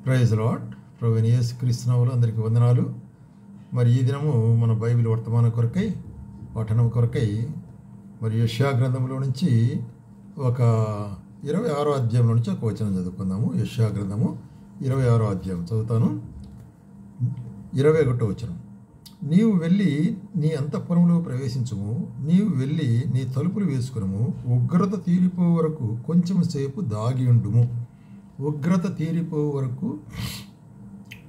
Praise lord. ప్రభువైన యేసుక్రీస్తు నామములో అందరికీ వందనాలు. మరి ఈ దినము మన బైబిల్ వర్తమానం కొరకై పఠనం కొరకై మరి యెషయా గ్రంథంలో నుంచి ఒక 26వ అధ్యాయంలో నుంచి ఒక వచనం చదువుకుందాము. యెషయా గ్రంథము 26వ అధ్యాయం చదువుతాను. 21వ వచనం. నీవు వెళ్ళి నీ అంతఃపురములో ప్రవేశించుము, నీవు వెళ్ళి నీ తలుపులు వేసుకునుము, ఉగ్రత తీరిపో వరకు కొంచెం సేపు దాగి ఉండుము. ఉగ్రత తీరిపో వరకు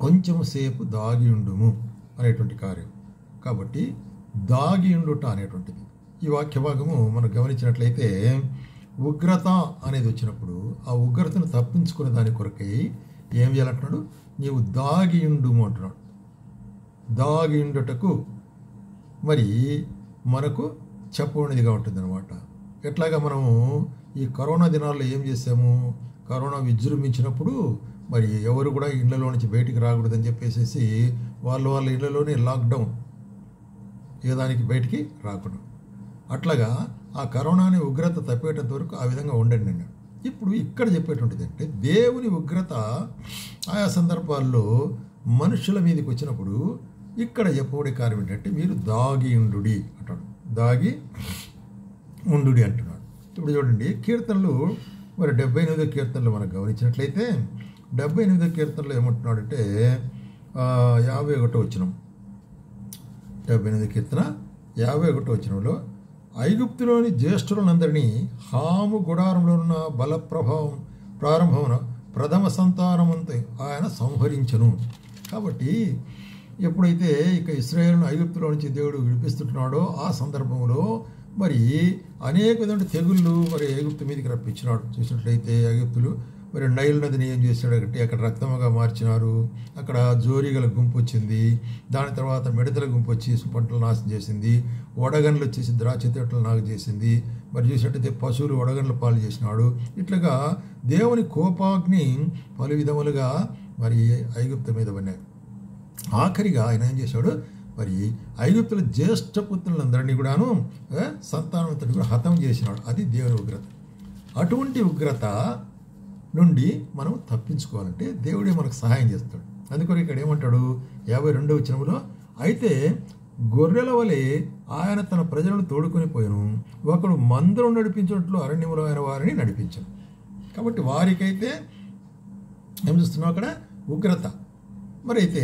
కొంచెం సేపు దాగి ఉండుము అనేటువంటి కార్యం. కాబట్టి దాగి ఉండుట అనేటువంటిది ఈ వాక్య భాగము మనం గమనించినట్లయితే, ఉగ్రత అనేది వచ్చినప్పుడు ఆ ఉగ్రతను తప్పించుకునే దాని కొరకై ఏం చేయాలంటున్నాడు? నీవు దాగి ఉండుము అంటున్నాడు. దాగి ఉండుటకు మరి మనకు చెప్పనిదిగా ఉంటుందన్నమాట. ఎట్లాగా మనము ఈ కరోనా దినాల్లో ఏం చేసాము? కరోనా విజృంభించినప్పుడు మరి ఎవరు కూడా ఇళ్లలో నుంచి బయటికి రాకూడదని చెప్పేసి వాళ్ళ ఇళ్లలోనే లాక్డౌన్, ఏ దానికి బయటికి రాకూడదు. అట్లాగా ఆ కరోనాని ఉగ్రత తప్పేటంత వరకు ఆ విధంగా ఉండండి అన్నాడు. ఇప్పుడు ఇక్కడ చెప్పేటువంటిది అంటే, దేవుని ఉగ్రత ఆయా సందర్భాల్లో మనుషుల మీదకి వచ్చినప్పుడు ఇక్కడ చెప్పబడే కార్యం ఏంటంటే, మీరు దాగి ఉండుడి అంటాడు. దాగి ఉండుడి అంటున్నాడు. ఇప్పుడు చూడండి, కీర్తనలు మరి 78వ కీర్తనలు మనం గమనించినట్లయితే 78వ కీర్తనలో ఏమంటున్నాడంటే 51వ వచనం. 78వ కీర్తన 51వ వచనంలో, ఐగుప్తులోని జ్యేష్ఠులందరినీ హాము గుడారంలో ఉన్న బల ప్రారంభమున ప్రథమ సంతానమంతా ఆయన సంహరించను. కాబట్టి ఎప్పుడైతే ఇక ఇశ్రాయేలును ఐగుప్తులో నుంచి దేవుడు విడిపిస్తున్నాడో ఆ సందర్భంలో మరి అనేక విధమైన తెగుళ్ళు మరి ఐగుప్తు మీదకి రప్పించినాడు. చూసినట్లయితే ఐగుప్తులు మరి నైల్ నదిని ఏం చేశాడు అంటే అక్కడ రక్తముగా మార్చినారు. అక్కడ జోరీగల గుంపు వచ్చింది. దాని తర్వాత మిడతల గుంపు వచ్చి పంటలు నాశనం చేసింది. వడగండ్లు వచ్చేసి ద్రాక్ష తోటలు నాగు చేసింది. మరి చూసినట్టయితే పశువులు వడగండ్ల పాలు చేసినాడు. ఇట్లాగా దేవుని కోపాగ్ని పలు విధములుగా మరి ఐగుప్తు మీద పడినాయి. ఆఖరిగా ఆయన ఏం చేశాడు? మరి ఐగుప్తుల జ్యేష్ఠ పుత్రులందరినీ కూడాను సంతానవంతుని కూడా హతం చేసినాడు. అది దేవుని ఉగ్రత. అటువంటి ఉగ్రత నుండి మనం తప్పించుకోవాలంటే దేవుడే మనకు సహాయం చేస్తాడు. అందుకని ఇక్కడ ఏమంటాడు 52వ వచనంలో, అయితే గొర్రెల వలె ఆయన తన ప్రజలను తోడుకొని పోయాను, ఒకడు మందరం నడిపించినట్లు అరణ్యములో ఆయన వారిని నడిపించను. కాబట్టి వారికైతే ఏం చూస్తున్నాం? అక్కడ ఉగ్రత. మరి అయితే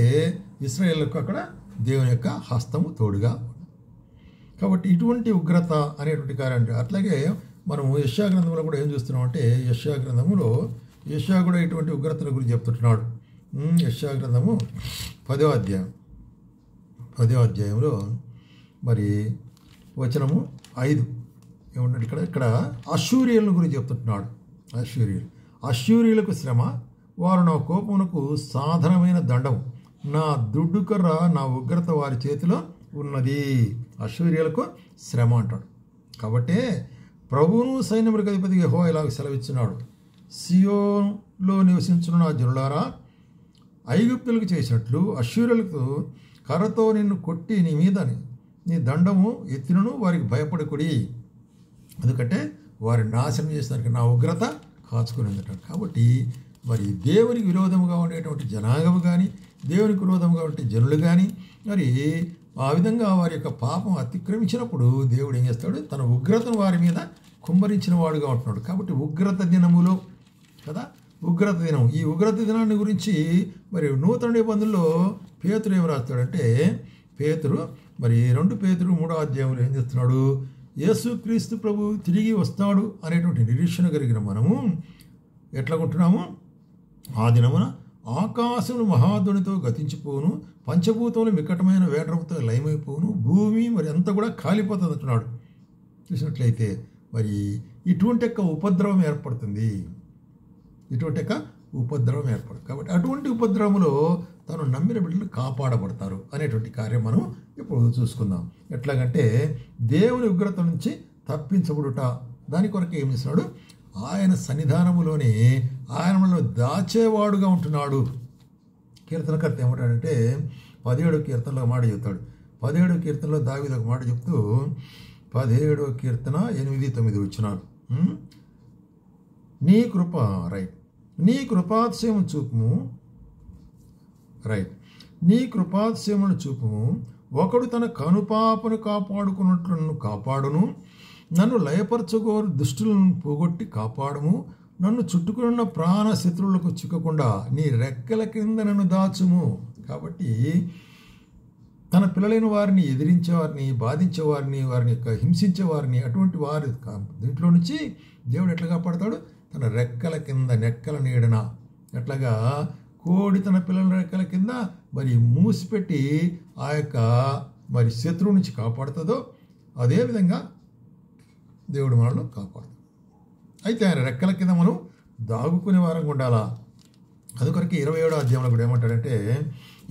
ఇశ్రాయేలుకు అక్కడ దేవుని యొక్క హస్తము తోడుగా. కాబట్టి ఇటువంటి ఉగ్రత అనేటువంటి కార్యం. అట్లాగే మనం యెషయా గ్రంథంలో కూడా ఏం చూస్తున్నాం అంటే, యెషయా గ్రంథములో యెషయా కూడా ఇటువంటి ఉగ్రతల గురించి చెప్తుంటున్నాడు. యెషయా గ్రంథము 10వ అధ్యాయంలో మరి వచనము 5 ఏమన్నాడు? ఇక్కడ అశ్షూరీయుల గురించి చెప్తుంటున్నాడు. అశ్షూరీయులకు శ్రమ, వారు నా కోపమునకు సాధనమైన దండం, నా దుడ్డుకర్ర నా ఉగ్రత వారి చేతిలో ఉన్నది. అశ్షూరీయులకు శ్రమ అంటాడు. కాబట్టి ప్రభువును సైన్యములకు అధిపతి యెహోవా ఇలాగ సెలవిస్తున్నాడు, సియోనులో నివసించున్న నా జనులారా, ఐగుప్తులకు చేసినట్లు అశ్షూరీయులకు కర్రతో నిన్ను కొట్టి నీ మీద నీ దండము ఎత్తినను వారికి భయపడకుడి, ఎందుకంటే వారి నాశనం చేసినానికి నా ఉగ్రత కాచుకుని ఉందంటాడు. కాబట్టి మరి దేవునికి విరోధముగా ఉండేటువంటి జనాంగము కానీ, దేవునికి విరోధంగా ఉండే జనులు కానీ మరి ఆ విధంగా వారి యొక్క పాపం అతిక్రమించినప్పుడు దేవుడు ఏం చేస్తాడు? తన ఉగ్రతను వారి మీద కుమ్మరించిన వాడుగా ఉంటున్నాడు. కాబట్టి ఉగ్రత దినములో కదా, ఉగ్రత దినం. ఈ ఉగ్రత దినాన్ని గురించి మరి నూతన నిబంధనలో పేతురు ఏం రాస్తాడంటే, పేతురు మరి 2 పేతురు 3వ అధ్యాయంలో ఏం చేస్తున్నాడు? యేసుక్రీస్తు ప్రభు తిరిగి వస్తాడు అనేటువంటి నిరీక్షణ కలిగిన మనము ఎట్లాగుంటున్నాము? ఆ దినమున ఆకాశమును మహాధ్వనితో గతించిపోను, పంచభూతములు మికటమైన వేటరంతో లయమైపోను, భూమి మరి అంతా కూడా కాలిపోతుంది అంటున్నాడు. చూసినట్లయితే మరి ఇటువంటి యొక్క ఉపద్రవం ఏర్పడుతుంది. కాబట్టి అటువంటి ఉపద్రవములో తను నమ్మిన బిడ్డలు కాపాడబడతారు అనేటువంటి కార్యం మనం ఇప్పుడు చూసుకుందాం. ఎట్లాగంటే దేవుని ఉగ్రత నుంచి తప్పించబడుట, దాని కొరకు ఏం చేస్తున్నాడు? ఆయన సన్నిధానములోనే ఆయన మనలో దాచేవాడుగా ఉంటున్నాడు. కీర్తనకర్త ఏమంటాడంటే 17వ కీర్తనలో మాట చెప్తాడు. 17వ కీర్తనలో దావీదు ఒక మాట చెప్తూ 17వ కీర్తన 8-9 వచనాలు, నీ కృపాతిశయం చూపుము, రైట్. నీ కృపాతిశయములను చూపుము. ఒకడు తన కనుపాపను కాపాడుకున్నట్లు నన్ను కాపాడును. నన్ను లయపరచుకోరు దుష్టులను పోగొట్టి కాపాడుము. నన్ను చుట్టుకున్న ప్రాణ శత్రువులకు చిక్కకుండా నీ రెక్కల కింద నన్ను దాచుము. కాబట్టి తన పిల్లలైన వారిని ఎదిరించేవారిని, బాధించేవారిని, వారిని హింసించేవారిని, అటువంటి వారి దీంట్లో నుంచి దేవుడు ఎట్లా కాపాడతాడు? తన రెక్కల కింద, నెక్కల నీడన, ఎట్లాగా కోడి తన పిల్లల రెక్కల కింద మరి మూసిపెట్టి ఆ యొక్క మరి శత్రువు నుంచి కాపాడుతుందో అదేవిధంగా దేవుడు మనల్ని కాపాడుతాడు. అయితే ఆయన రెక్కల కింద మనం దాగుకునే వారంగా ఉండాలా. అందుకొరకు 27వ అధ్యాయంలో కూడా ఏమంటాడంటే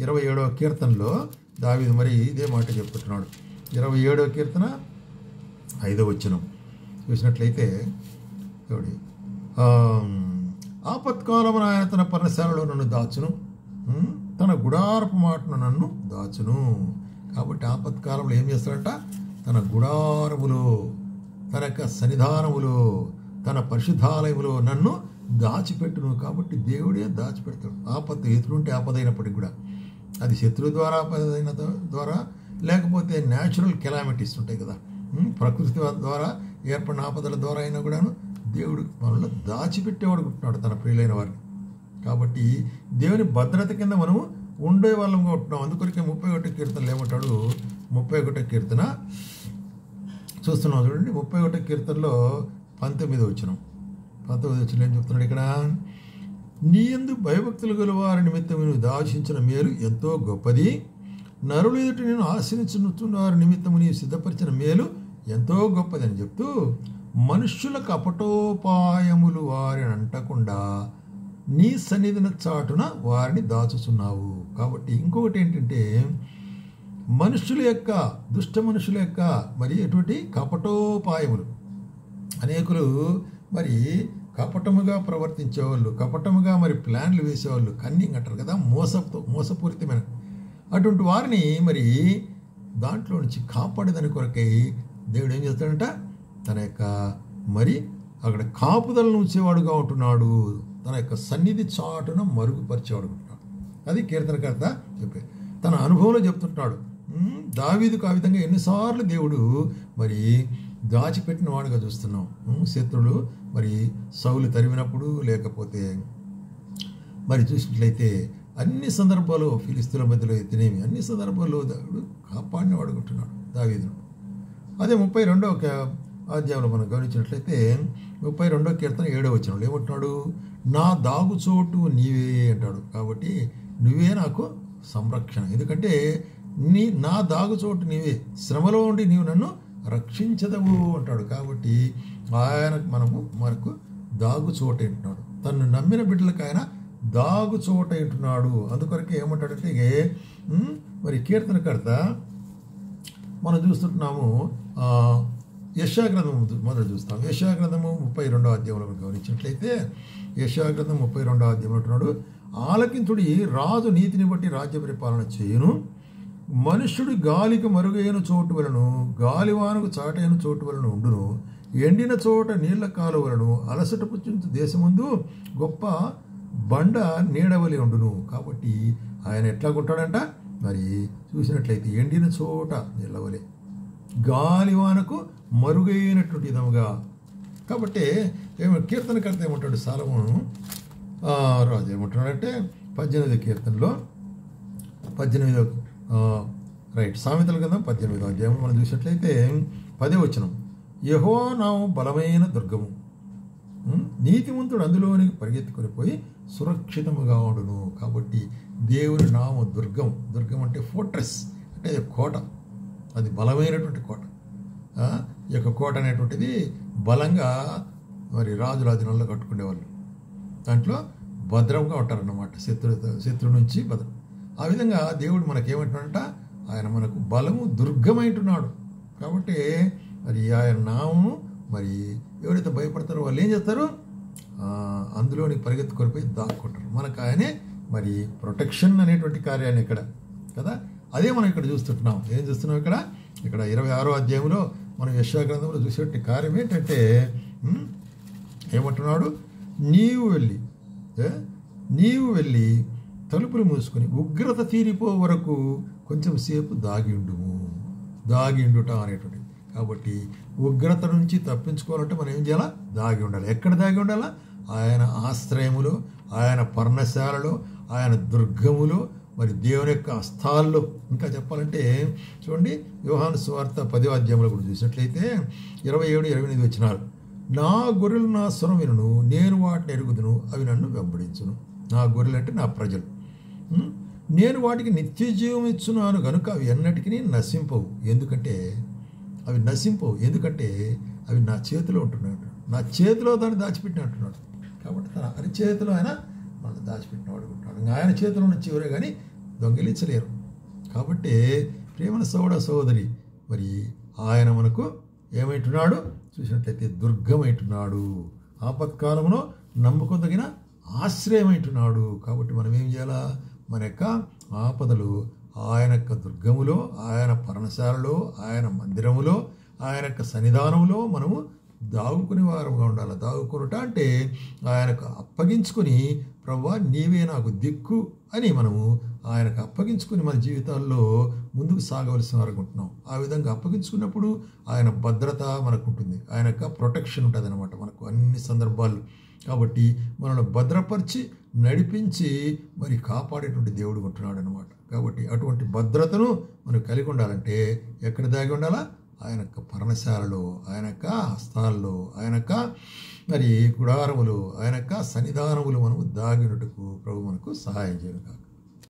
27వ కీర్తనలో దావీదు మరి ఇదే మాట చెప్తున్నాడు. 27వ కీర్తన 5వ వచనం చూసినట్లయితే చూడండి, ఆపత్కాలమున ఆయన తన పర్ణశాలలో నన్ను దాచును, తన గుడారపు మాటను నన్ను దాచును. కాబట్టి ఆపత్కాలంలో ఏం చేస్తాడంట? తన గుడారములో, తన యొక్క సన్నిధానములో, తన పరిశుద్ధాలయములో నన్ను దాచిపెట్టును. కాబట్టి దేవుడే దాచిపెడతాడు. ఆపత్తు ఎదురుంటే ఆపదైనప్పటికీ కూడా, అది శత్రువు ద్వారా ఆపదైన ద్వారా, లేకపోతే న్యాచురల్ కెలామిటీస్ ఉంటాయి కదా, ప్రకృతి ద్వారా ఏర్పడిన ఆపదల ద్వారా అయినా కూడాను దేవుడు మనల్ని దాచిపెట్టేవాడు ఉంటున్నాడు తన ప్రియులైన వారిని. కాబట్టి దేవుని భద్రత కింద మనము ఉండే వాళ్ళంగా ఉంటున్నాం. అందుకొరికే 31వ కీర్తనలు ఏమంటాడు? 31వ కీర్తన చూస్తున్నాం చూడండి. 31వ కీర్తనలో 19వ వచనం ఏం చెప్తున్నాడు ఇక్కడ? నీ యందు భయభక్తులు గల వారి నిమిత్తం నువ్వు దాచించిన మేలు ఎంతో గొప్పది. నరులు ఎదుటి నేను ఆశ్రయించున్న వారి నిమిత్తము నీవు సిద్ధపరిచిన మేలు ఎంతో గొప్పది అని చెప్తూ, మనుష్యుల కపటోపాయములు వారిని అంటకుండా నీ సన్నిధిన చాటున వారిని దాచుచున్నావు. కాబట్టి ఇంకొకటి ఏంటంటే, మనుషుల యొక్క, దుష్ట మనుషుల యొక్క మరి ఎటువంటి కపటోపాయములు, అనేకులు మరి కపటముగా ప్రవర్తించేవాళ్ళు, కపటముగా మరి ప్లాన్లు వేసేవాళ్ళు, కన్నింగ్ అంటారు కదా, మోసపూరితమైన అటువంటి వారిని మరి దాంట్లో నుంచి కాపాడేదాని కొరకై దేవుడు ఏం చేస్తాడంట? తన యొక్క మరి అక్కడ కాపుదలను ఉంచేవాడుగా ఉంటున్నాడు. తన యొక్క సన్నిధి చాటున మరుగుపరిచేవాడు ఉంటున్నాడు. అది కీర్తనకర్త చెప్పే తన అనుభవంలో చెప్తుంటాడు. దావీదుకు ఆ విధంగా ఎన్నిసార్లు దేవుడు మరి దాచిపెట్టిన వాడుగా చూస్తున్నాం. శత్రులు మరి సౌలు తరిమినప్పుడు, లేకపోతే మరి చూసినట్లయితే అన్ని సందర్భాల్లో ఫిలిస్తీన్ల మధ్యలో ఎత్తినేమి అన్ని సందర్భాల్లో దేవుడు కాపాడిన వాడుకుంటున్నాడు దావీదును. అదే 32వ అధ్యాయంలో మనం గమనించినట్లయితే 32వ కీర్తన 7వ వచనంలో ఏమంటున్నాడు? నా దాగుచోటు నీవే అంటాడు. కాబట్టి నువ్వే నాకు సంరక్షణ, ఎందుకంటే నా దాగుచోటు నీవే, శ్రమలో ఉండి నీవు నన్ను రక్షించదవు అంటాడు. కాబట్టి ఆయన మనకు దాగుచోటు అంటున్నాడు. తను నమ్మిన బిడ్డలకు ఆయన దాగుచోట అంటున్నాడు. అందుకొరకే ఏమంటాడంటే మరి కీర్తనకర్త మనం చూస్తుంటున్నాము. యెషయా గ్రంథం మొదలు చూస్తాం. యెషయా గ్రంథము 32వ అధ్యాయంలో గమనించినట్లయితే యెషయా గ్రంథం 32వ అధ్యాయంలో అంటున్నాడు, ఆలకించుడి రాజు నీతిని బట్టి రాజ్య పరిపాలన చేయును, మనుష్యుడు గాలికి మరుగైన చోటు వలను, గాలివానకు చాటైన చోటు వలన ఉండును, ఎండిన చోట నీళ్ల కాలువలను, అలసట పుచ్చించు దేశముందు గొప్ప బండ నీడవలి ఉండును. కాబట్టి ఆయన ఎట్లాగుంటాడంట? మరి చూసినట్లయితే ఎండిన చోట నీళ్ళవలే, గాలివానకు మరుగైనటువంటి విధముగా. కాబట్టి కీర్తనకర్త ఏమంటాడు? సొలొమోను రాజు ఏమంటున్నాడంటే 18వ కీర్తనలో 18వ సామెతల గ్రంథం 18వ అధ్యాయం మనం చూసినట్లయితే 10వ వచనం, యెహోవా నామము బలమైన దుర్గము, నీతిమంతుడు అందులోనికి పరిగెత్తుకొని పోయి సురక్షితముగా ఉండును. కాబట్టి దేవుని నామం దుర్గం. దుర్గం అంటే ఫోర్ట్రెస్, అంటే కోట, అది బలమైనటువంటి కోట. ఈ యొక్క కోట అనేటువంటిది బలంగా మరి రాజుల దినాల్లో కట్టుకునేవాళ్ళు, దాంట్లో భద్రంగా ఉంటారన్నమాట, శత్రు నుంచి భద్రం. ఆ విధంగా దేవుడు మనకేమంటున్నాడంట? ఆయన మనకు బలము దుర్గమైంటున్నాడు. కాబట్టి మరి ఆయన నామము మరి ఎవరైతే భయపడతారో వాళ్ళు ఏం చేస్తారు? అందులోని పరిగెత్తుకొని పోయి దాక్కుంటారు. మనకు ఆయనే మరి ప్రొటెక్షన్ అనేటువంటి కార్యాన్ని ఇక్కడ కదా, అదే మనం ఇక్కడ చూస్తుంటున్నాం. ఏం చూస్తున్నాం ఇక్కడ? 26వ అధ్యాయంలో మనం యెషయా గ్రంథంలో చూసేటువంటి కార్యం ఏంటంటే ఏమంటున్నాడు? నీవు వెళ్ళి తలుపులు మూసుకొని ఉగ్రత తీరిపో వరకు కొంచెం సేపు దాగి ఉండుట అనేటువంటిది. కాబట్టి ఉగ్రత నుంచి తప్పించుకోవాలంటే మనం ఏం చేయాలా? దాగి ఉండాలి. ఎక్కడ దాగి ఉండాలా? ఆయన ఆశ్రయములో, ఆయన పర్ణశాలలో, ఆయన దుర్గములో, మరి దేవుని యొక్క హస్తాల్లో. ఇంకా చెప్పాలంటే చూడండి, యోహాను సువార్త 10వ అధ్యాయంలో కూడా చూసినట్లయితే 27, 28 వచనాలు. నా గొర్రెలు నా స్వరం వినును, నేను వాటిని ఎరుగుదును, అవి నన్ను వెంబడించును. నా గొర్రెలు అంటే నా ప్రజలు. నేను వాటికి నిత్య జీవం ఇచ్చున్నాను కనుక అవి ఎన్నటికీ నశింపవు. ఎందుకంటే అవి నా చేతిలో ఉంటున్నాడు. నా చేతిలో దాన్ని దాచిపెట్టిన అంటున్నాడు. కాబట్టి తన అరిచేతిలో ఆయన మనం దాచిపెట్టినవాడు ఉంటాడు. ఆయన చేతిలో ఉన్న చివరే కానీ దొంగిలించలేరు. కాబట్టి ప్రేమన సోదరి, మరి ఆయన మనకు ఏమైంటున్నాడు? చూసినట్లయితే దుర్గమైంటున్నాడు, ఆపత్కాలంలో నమ్ముకోదగిన ఆశ్రయమైంటున్నాడు. కాబట్టి మనం ఏం చేయాలా? మన యొక్క ఆపదలు ఆయన యొక్క దుర్గములో, ఆయన పర్ణశాలలో, ఆయన మందిరములో, ఆయన యొక్క సన్నిధానంలో మనము దాగుకునే వారంగా ఉండాలి. దాగుకునుట అంటే ఆయనకు అప్పగించుకొని, ప్రభువా నీవే నాకు దిక్కు అని మనము ఆయనకు అప్పగించుకుని మన జీవితాల్లో ముందుకు సాగవలసిన వారికి ఉంటున్నాం. ఆ విధంగా అప్పగించుకున్నప్పుడు ఆయన భద్రత మనకు ఉంటుంది, ఆయన యొక్క ప్రొటెక్షన్ ఉంటుంది అన్నమాట మనకు అన్ని సందర్భాల్లో. కాబట్టి మనల్ని భద్రపరిచి నడిపించి మరి కాపాడేటువంటి దేవుడు ఉంటున్నాడు అనమాట. కాబట్టి అటువంటి భద్రతను మనం కలిగి ఉండాలంటే ఎక్కడ దాగి ఉండాలా? ఆయన యొక్క పర్ణశాలలో, ఆయన యొక్క హస్తాల్లో, ఆయన యొక్క మరి గుడారములు, ఆయన యొక్క సన్నిధానములు మనము దాగినట్టుకు ప్రభు మనకు సహాయం చేయను కాక.